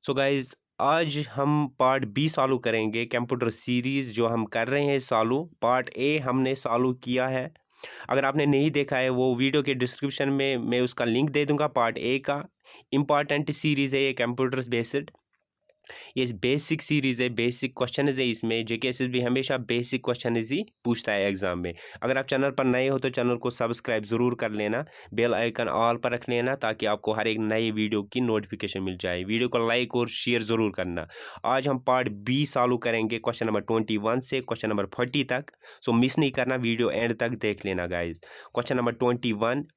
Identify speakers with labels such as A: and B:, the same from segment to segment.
A: So guys आज हम part B solve करेंगे कंप्यूटर सीरीज जो हम कर रहे हैं सॉल्व। पार्ट ए हमने सॉल्व किया है। अगर आपने नहीं देखा है वो वीडियो के डिस्क्रिप्शन में मैं उसका लिंक दे दूंगा। पार्ट ए का इम्पॉर्टेंट सीरीज है ये कंप्यूटर्स बेस्ड। ये बेसिक सीरीज है, बेसिक क्वेश्चन है इसमें। जेकेएसएस भी हमेशा बेसिक क्वेश्चन ही पूछता है एग्जाम में। अगर आप चैनल पर नए हो तो चैनल को सब्सक्राइब ज़रूर कर लेना, बेल आइकन ऑल पर रख लेना ताकि आपको हर एक नई वीडियो की नोटिफिकेशन मिल जाए। वीडियो को लाइक और शेयर ज़रूर करना। आज हम पार्ट बी सॉल्व करेंगे क्वेश्चन नंबर 21 से क्वेश्चन नंबर 40 तक। सो मिस नहीं करना, वीडियो एंड तक देख लेना guys. Question number 21,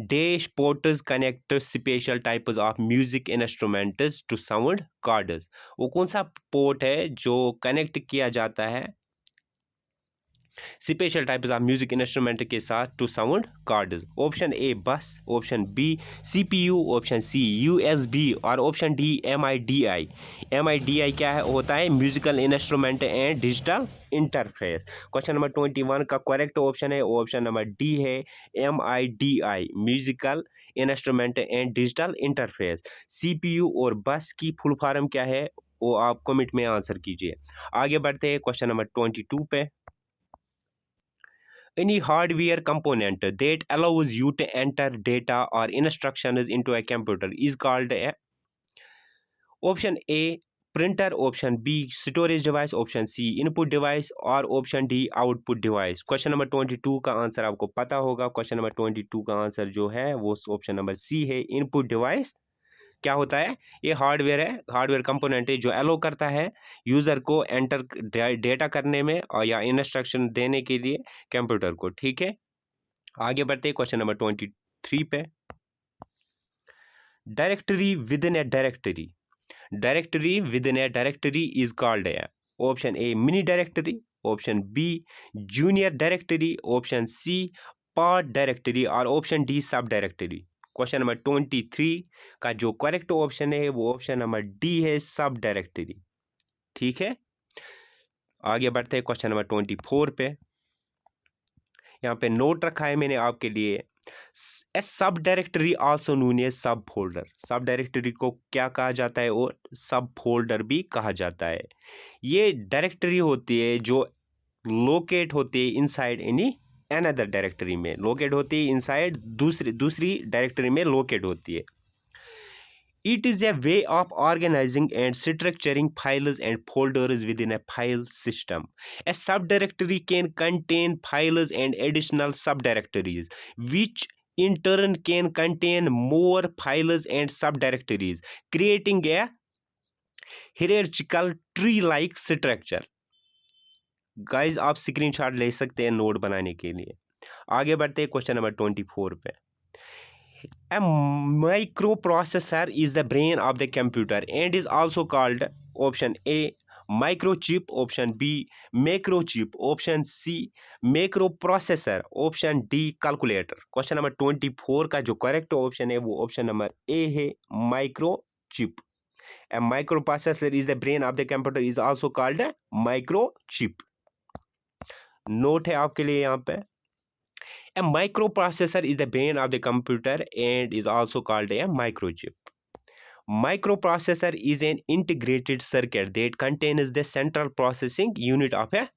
A: Dash ports connect special types of music instruments to sound cards। वो कौन सा पोर्ट है जो कनेक्ट किया जाता है special types of music instrument के साथ to sound cards? Option A bus, option B CPU, option C USB और ऑप्शन डी एमआईडीआई। एमआईडीआई क्या है होता है? Musical instrument and digital interface. Question number 21 का करेक्ट ऑप्शन है ऑप्शन नंबर डी है MIDI, musical instrument and digital interface. CPU और bus की फुल फॉर्म क्या है वो आप कमेंट में आंसर कीजिए। आगे बढ़ते हैं क्वेश्चन नंबर 22 पे। Any hardware component that allows you to enter data or instructions into a computer is called a option A printer, option B storage device, option C input device और option D output device। Question number 22 का answer आपको पता होगा। Question number 22 का answer जो है वो option number सी है, इनपुट डिवाइस। क्या होता है? ये हार्डवेयर है, हार्डवेयर कंपोनेंट है जो अलो करता है यूज़र को एंटर डेटा करने में और या इंस्ट्रक्शन देने के लिए कंप्यूटर को। ठीक है, आगे बढ़ते हैं क्वेश्चन नंबर 23 पे। Directory within a directory, directory within a directory is called a option A mini directory, option B junior directory, option C part directory और option D sub directory. Question number 23 का जो correct option है वो option number D है, सब directory. ठीक है, आगे बढ़ते हैं क्वेश्चन नंबर 24 पे। यहाँ पे नोट रखा है मैंने आपके लिए, a sub directory also known as sub folder. Sub directory को क्या कहा जाता है? और सब फोल्डर भी कहा जाता है। ये डायरेक्टरी होती है जो लोकेट होती है इनसाइड एनी अनदर डायरेक्टरी में, लोकेट होती है इनसाइड दूसरी डायरेक्टरी में लोकेट होती है। It is a way of organizing and structuring files and folders within a file system. A subdirectory can contain files and additional subdirectories, which in turn can contain more files and subdirectories, creating a hierarchical tree-like structure. Guys, आप screenshot ले सकते हैं note बनाने के लिए। आगे बढ़ते हैं क्वेश्चन नंबर 24 पे। A microprocessor is the brain of the computer and is also called option A microchip, option B macrochip, option C macroprocessor, option D calculator। Question number 24 का जो करेक्ट ऑप्शन है वो ऑप्शन नंबर ए है, microchip। A microprocessor is the brain of the computer is also called a microchip। Note है आपके लिए यहाँ पे। A microprocessor is the brain of the computer and is also called a microchip. Microprocessor is an integrated circuit that contains the central processing unit of a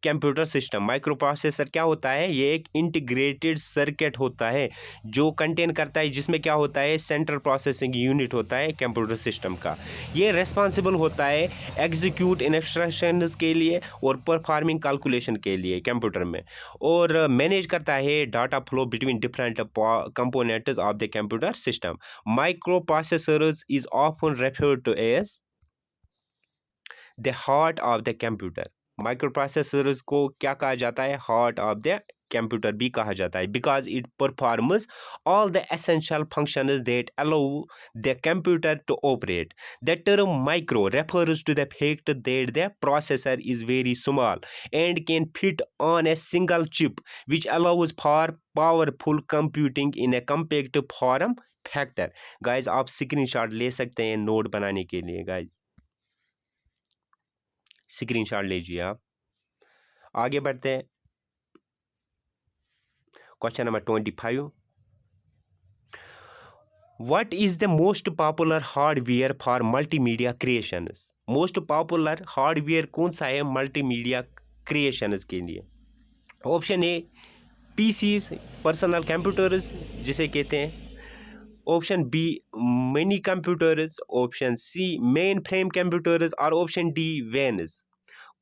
A: computer system. Micro processor क्या होता है? ये एक integrated circuit होता है जो contain करता है, जिसमें क्या होता है? सेंट्रल प्रोसेसिंग यूनिट होता है कंप्यूटर सिस्टम का। ये रेस्पॉन्सिबल होता है एग्जीक्यूट इंस्ट्रक्शंस के लिए और परफॉर्मिंग कैलकुलेशन के लिए कंप्यूटर में, और मैनेज करता है data flow between different components of the computer system. Microprocessors is often referred to as the heart of the computer. Microprocessors को क्या कहा जाता है? हार्ट ऑफ द कंप्यूटर भी कहा जाता है, because it performs all the essential functions that allow the computer to operate. The term micro refers to the fact that the processor is very small and can fit on a single chip, which allows for powerful computing in a compact form factor। Guys आप screenshot ले सकते हैं note बनाने के लिए। Guys screenshot लीजिए आप। आगे बढ़ते हैं question number 25। What is the most popular hardware for multimedia creations? Most popular hardware कौन सा है मल्टीमीडिया क्रिएशंस के लिए? Option A PCs, personal computers जिसे कहते हैं। Option B mini computers, option C mainframe computers और option D WANs.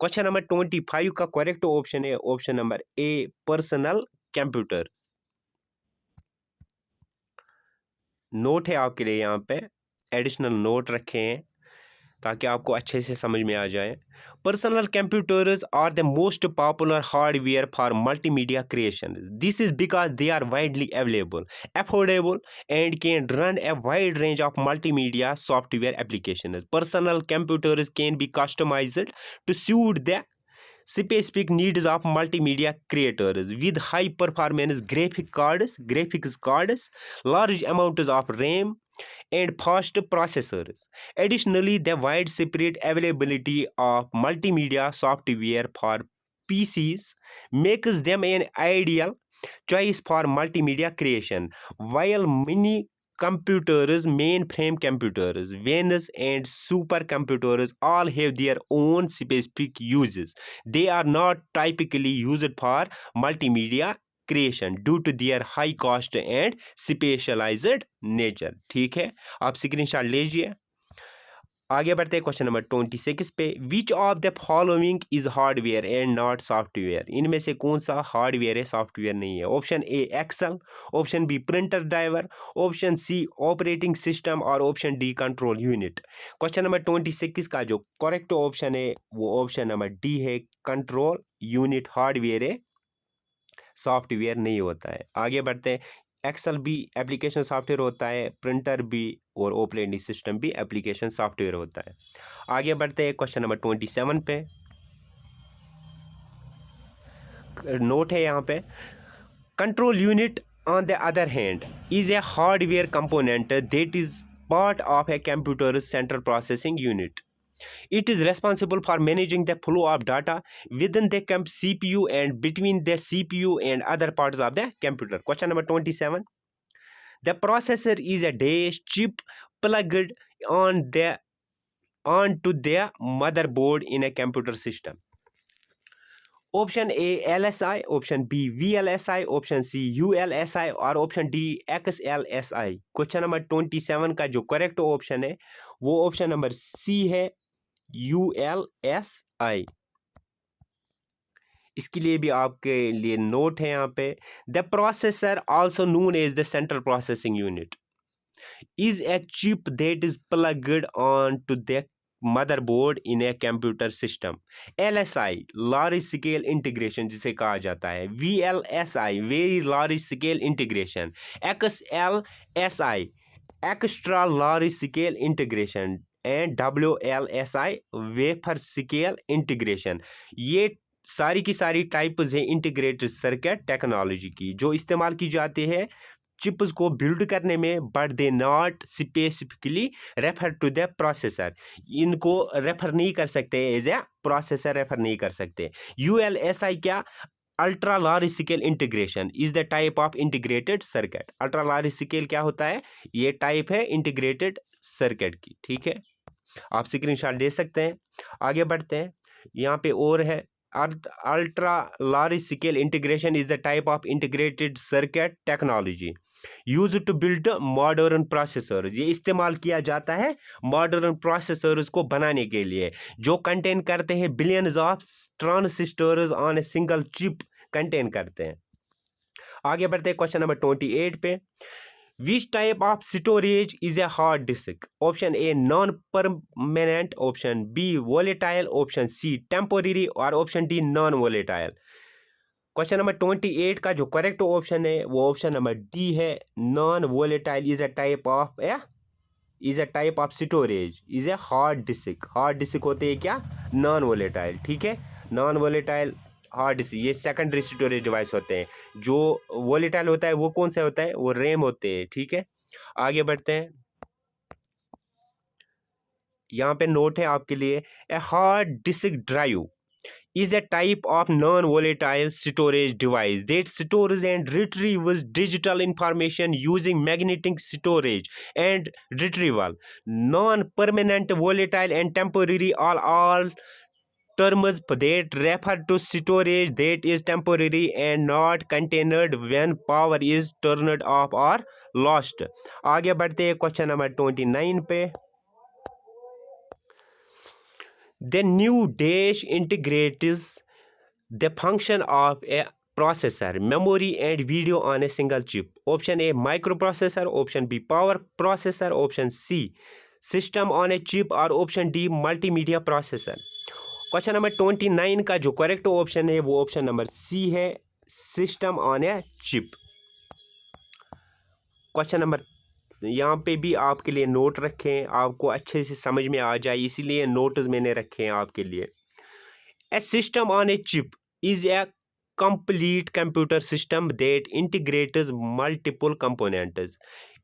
A: Question number 25 का करेक्ट ऑप्शन है option number A personal computers. Note है आपके लिए, यहाँ पे एडिशनल नोट रखे हैं ताकि आपको अच्छे से समझ में आ जाए। Personal computers are the most popular hardware for multimedia creation. This is because they are widely available, affordable and can run a wide range of multimedia software applications. Personal computers can be customized to suit the specific needs of multimedia creators with high performance graphics cards, large amounts of RAM, and fast processors. Additionally, the widespread availability of multimedia software for PCs makes them an ideal choice for multimedia creation, while many computers, mainframe computers, VNS, and supercomputers all have their own specific uses. They are not typically used for multimedia creation due to their high cost and specialized nature. ठीक है, आप screenshot लीजिए। आगे बढ़ते हैं question number 26 पे। Which of the following is hardware and not software? इनमें से कौन सा हार्डवेयर है सॉफ्टवेयर नहीं है? Option A Excel, option B printer driver, option C operating system और option D control unit. Question number 26 का जो करेक्ट ऑप्शन है वो ऑप्शन नंबर डी है, कंट्रोल यूनिट हार्डवेयर है, सॉफ्टवेयर नहीं होता है। आगे बढ़ते हैं, एक्सेल भी एप्लीकेशन सॉफ्टवेयर होता है, प्रिंटर भी और ऑपरेटिंग सिस्टम भी एप्लीकेशन सॉफ्टवेयर होता है। आगे बढ़ते हैं क्वेश्चन नंबर 27 पे। नोट है यहाँ पे, control unit on the other hand is a hardware component that is part of a computer central processing unit. It is responsible for managing the flow of data within the CPU and between the CPU and other parts of the computer. Question number 27. The processor is a dash chip plugged onto the motherboard in a computer system. Option A LSI, option B VLSI, option C ULSI और option D XLSI. Question number 27 का जो correct option है वो option number C है, ULSI. इसके लिए भी आपके लिए नोट है यहाँ पे, the processor also known as the central processing unit is a chip that is plugged on to the motherboard in a computer system. LSI large scale integration जिसे कहा जाता है, VLSI very large scale integration, XLSI extra large scale integration and WLSI wafer scale integration. ये सारी की सारी types हैं integrated circuit technology की जो इस्तेमाल की जाती है चिप्स को बिल्ड करने में, but they not specifically refer to the processor. इनको रेफर नहीं कर सकते एज ए प्रोसेसर, रेफर नहीं कर सकते. ULSI क्या, ultra large scale integration is the type of integrated circuit. Ultra large scale क्या होता है, ये टाइप है इंटीग्रेटेड सर्किट की. ठीक है, आप स्क्रीनशॉट दे सकते हैं. आगे बढ़ते हैं, यहाँ पे और है, ultra large scale integration is the type of integrated circuit technology use to build modern processor. ये इस्तेमाल किया जाता है मॉडर्न प्रोसेसर्स को बनाने के लिए जो कंटेन करते हैं billions of transistors on a single chip contain करते हैं. आगे बढ़ते हैं क्वेश्चन नंबर 28 पे. Which type of storage is a hard disk? Option A non-permanent, option B volatile, option C temporary और option D non-volatile. Question number 28 का जो correct option है वो ऑप्शन नंबर डी है, non volatile is a type of storage is a hard disk. Hard disk होते हैं क्या, non volatile. ठीक है, नॉन वोलेटाइल हार्ड डिस्क ये सेकेंडरी स्टोरेज डिवाइस होते हैं. जो वोलेटाइल होता है वो कौन सा होता है, वो रैम होते हैं. ठीक है, आगे बढ़ते हैं. यहाँ पे नोट है आपके लिए, a hard disk drive is a type of non-volatile storage device that stores and retrieves digital information using magnetic storage and retrieval. Non-permanent, volatile, and temporary are all terms that refer to storage that is temporary and not contained when power is turned off or lost. आगे बढ़ते हैं question number 29 पे. The new dash integrates the function of a processor, memory, and video on a single chip. Option A microprocessor, option B power processor, option C system on a chip, और option D multimedia processor. Question number 29 का जो correct option है वो option number सी है, system on a chip. Question number यहाँ पे भी आपके लिए नोट रखे हैं, आपको अच्छे से समझ में आ जाए इसीलिए नोट्स मैंने रखे हैं आपके लिए. A system on a chip is a complete computer system that integrates multiple components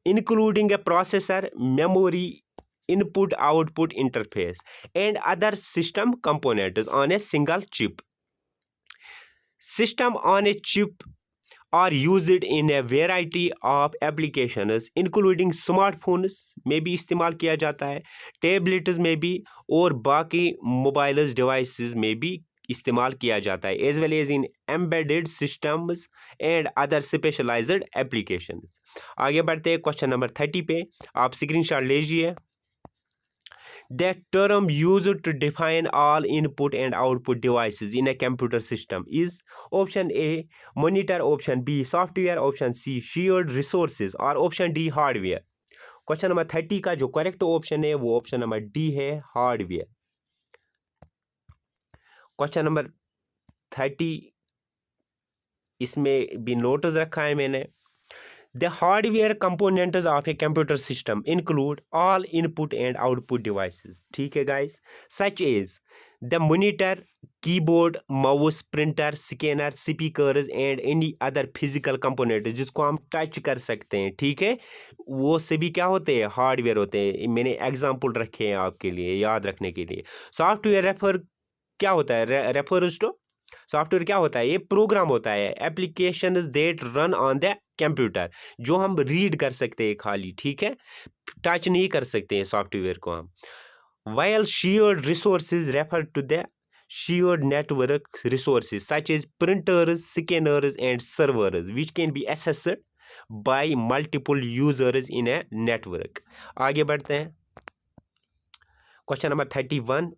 A: including a processor, memory, input output interface, and other system components on a single chip. System on a chip are used in a variety of applications including smartphones में भी इस्तेमाल किया जाता है, tablets में भी, और बाकी मोबाइल डिवाइसेस में भी इस्तेमाल किया जाता है, as well as in embedded systems and other specialised applications. आगे बढ़ते हैं क्वेश्चन नंबर 30 पे, आप स्क्रीनशॉट लीजिए. The term used to define all input and output devices in a computer system is option A monitor, option B software, option C shared resources, और option D hardware. Question number 30 का जो correct option है वो option number D है, hardware. Question number 30 इसमें भी notice रखा है मैंने. The hardware components of a computer system include all input and output devices. ठीक है guys, such as the monitor, keyboard, mouse, printer, scanner, speakers and any other physical component जिसको हम touch कर सकते हैं. ठीक है, वो सभी क्या होते हैं, हार्डवेयर होते हैं. मैंने एग्जाम्पल रखे हैं आपके लिए याद रखने के लिए. सॉफ्टवेयर रेफर क्या होता है, रेफर्स टू सॉफ्टवेयर क्या होता है, ये प्रोग्राम होता है, applications that run on the computer, जो हम रीड कर सकते हैं खाली. ठीक है, टच नहीं कर सकते हैं सॉफ्टवेयर को हम. while shared resources refer to the shared network resources such as printers, scanners and servers which can be accessed by multiple users in a network. आगे बढ़ते हैं. Question number 31.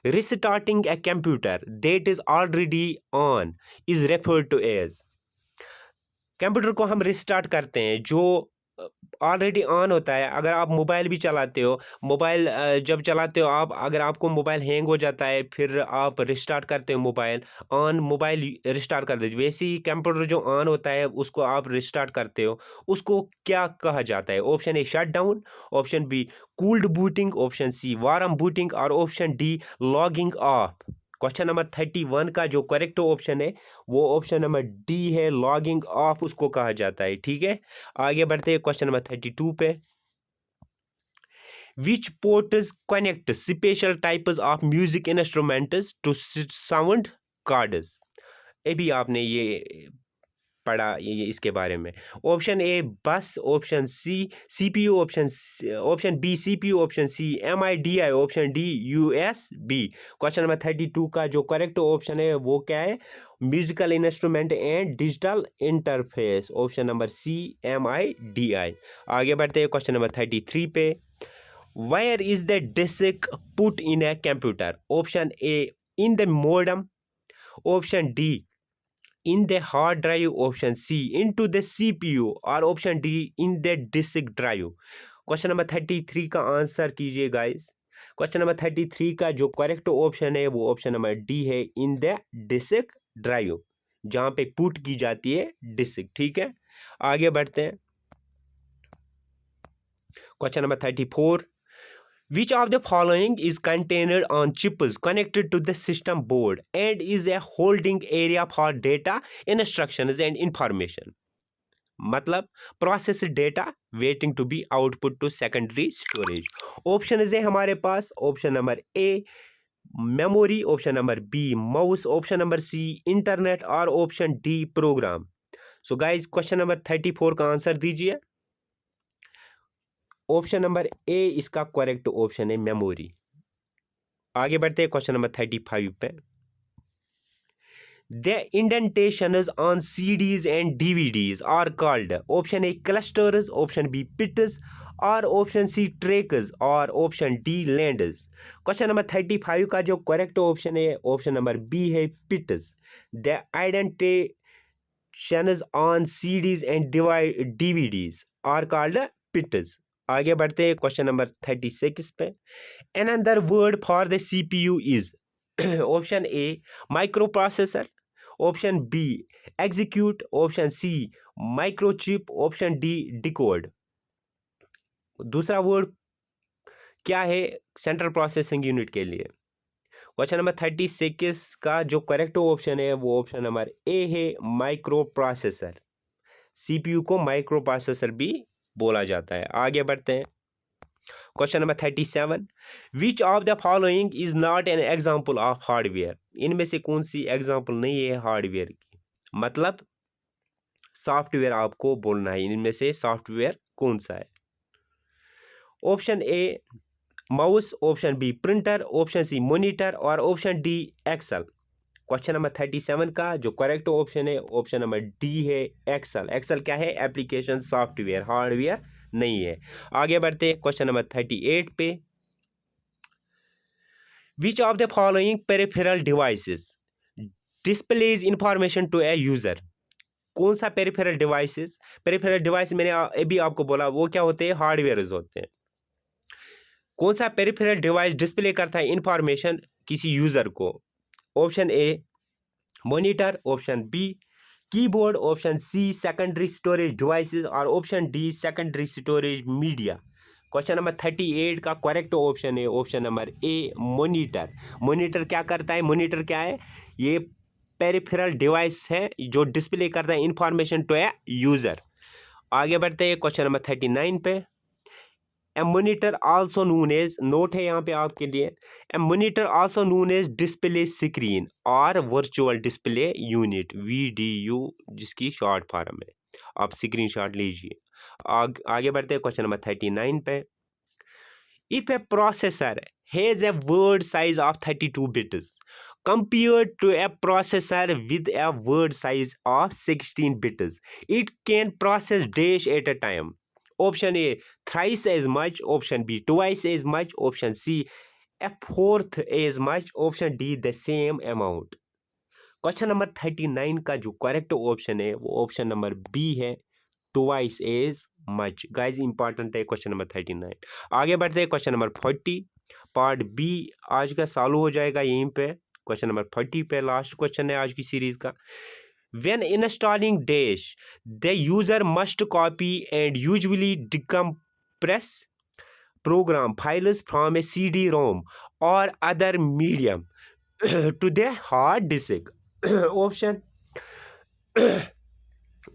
A: Restarting a computer that is already on is referred to as. Computer को हम restart करते हैं जो already on होता है. अगर आप मोबाइल भी चलाते हो, मोबाइल जब चलाते हो आप, अगर आपको मोबाइल हैंग हो जाता है फिर आप रिस्टार्ट करते हो मोबाइल, ऑन मोबाइल रिस्टार्ट कर देते, वैसे ही कंप्यूटर जो ऑन होता है उसको आप रिस्टार्ट करते हो, उसको क्या कहा जाता है. Option A shut down, option B cooled booting, option C warm booting, और option D logging off. Question number 31 का जो करेक्ट ऑप्शन है वो ऑप्शन नंबर डी है, लॉगिंग ऑफ उसको कहा जाता है. ठीक है, आगे बढ़ते हैं क्वेश्चन नंबर 32 पे. Which ports connect special types of music instruments to sound cards? अभी आपने ये पढ़ा ये इसके बारे में. Option A bus, option C CPU, option B CPU, option C MIDI, option D USB. Question number 32 का जो करेक्ट ऑप्शन है वो क्या है, musical instrument and digital interface, option number C MIDI. आगे बढ़ते हैं क्वेश्चन नंबर 33 पे. Where is the disk put in a computer? Option A in the modem, option D in the hard drive, option C into the CPU, और option D in the disk drive. Question number 33 का answer कीजिए guys. Question number 33 का जो correct option है वो option number D है, in the disk drive, जहां पे पुट की जाती है डिस्क. ठीक है, आगे बढ़ते हैं. Question number 34. Which of the following is contained on chips connected to the system board and is a holding area for data, instructions and information? मतलब process data waiting to be output to secondary storage. Option है हमारे पास, option number A memory, option number B mouse, option number C internet और option D program. So guys question number 34 का answer दीजिए। Option number ए इसका correct option है, memory. आगे बढ़ते हैं क्वेश्चन नंबर 35 पे। The indentations on CDs and DVDs are called option A clusters, option B bits, और option C tracks और option D lands। Question number 35 का जो करेक्ट ऑप्शन है ऑप्शन नंबर बी है, bits। The indentations on CDs and DVDs are called bits। आगे बढ़ते हैं question number 36 पे। Another word for the CPU is option A microprocessor, option B execute, option C microchip, option D decode. दूसरा word क्या है central processing unit के लिए? Question number 36 का जो करेक्ट ऑप्शन है वो ऑप्शन नंबर ए है, माइक्रो प्रोसेसर। सीपीयू को माइक्रो प्रोसेसर भी बोला जाता है। आगे बढ़ते हैं question number 37। Which of the following is not an example of hardware? इनमें से कौन सी एग्जाम्पल नहीं है हार्डवेयर की? मतलब सॉफ्टवेयर आपको बोलना है, इनमें से सॉफ्टवेयर कौन सा है? Option A mouse, option B printer, option C monitor और option D Excel. Question number 37 का जो करेक्ट ऑप्शन है ऑप्शन नंबर डी है, एक्सेल। एक्सेल क्या है? एप्लीकेशन सॉफ्टवेयर, हार्डवेयर नहीं है। आगे बढ़ते हैं क्वेश्चन नंबर 38 पे। Which of the following peripheral devices displays information to a user? कौन सा पेरिफेरल डिवाइसेस? पेरिफेरल डिवाइस मैंने अभी आपको बोला वो क्या होते हैं? हार्डवेयर होते हैं। कौन सा पेरिफेरल डिवाइस डिस्प्ले करता है इंफॉर्मेशन किसी यूजर को? Option A monitor, option B keyboard, option C secondary storage devices और option D secondary storage media. Question number 38 का करेक्ट ऑप्शन है option number A monitor. Monitor क्या करता है? मॉनिटर क्या है? ये पेरिफेरल डिवाइस है जो डिस्प्ले करता है इंफॉर्मेशन टू ए यूजर। आगे बढ़ते हैं क्वेश्चन नंबर 39 पे। A monitor also known as, note है यहाँ पे आपके लिए, a monitor also known as display screen और वर्चुअल डिस्प्ले यूनिट, VDU जिसकी शॉर्ट फॉर्म है। आप स्क्रीन शॉट लीजिए। आगे बढ़ते हैं क्वेश्चन नंबर 39 पे। If A processor has a word size of 32 bits compared to a processor with a word size of 16 bits, it can process dash at a time। Option A thrice as much, option B twice as much, option C a fourth as much, option D the same amount। Question number 39 का जो correct option है वो option number B है, twice as much। Guys important है question number 39। आगे बढ़ते हैं question number 40 part B आज का चालू हो जाएगा यहीं पे। क्वेश्चन नंबर 40 पे लास्ट क्वेश्चन है आज की सीरीज का। When installing Dash, the user must copy and usually decompress program files from a CD-ROM or other medium to the hard disk। Option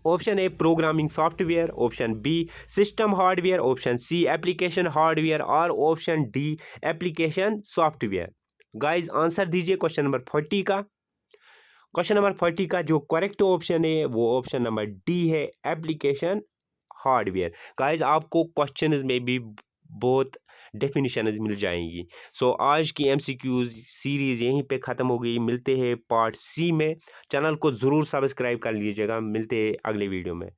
A: option A programming software, option B system hardware, option C application hardware और option D application software. Guys answer दीजिए question number 40 का। Question number 40 का जो correct option है वो option number D है, application hardware. Guys आपको questions में भी बहुत डेफिनेशंस मिल जाएंगी। सो आज की MCQs सीरीज़ यहीं पे ख़त्म हो गई। मिलते हैं पार्ट सी में। चैनल को ज़रूर सब्सक्राइब कर लीजिएगा। मिलते हैं अगले वीडियो में।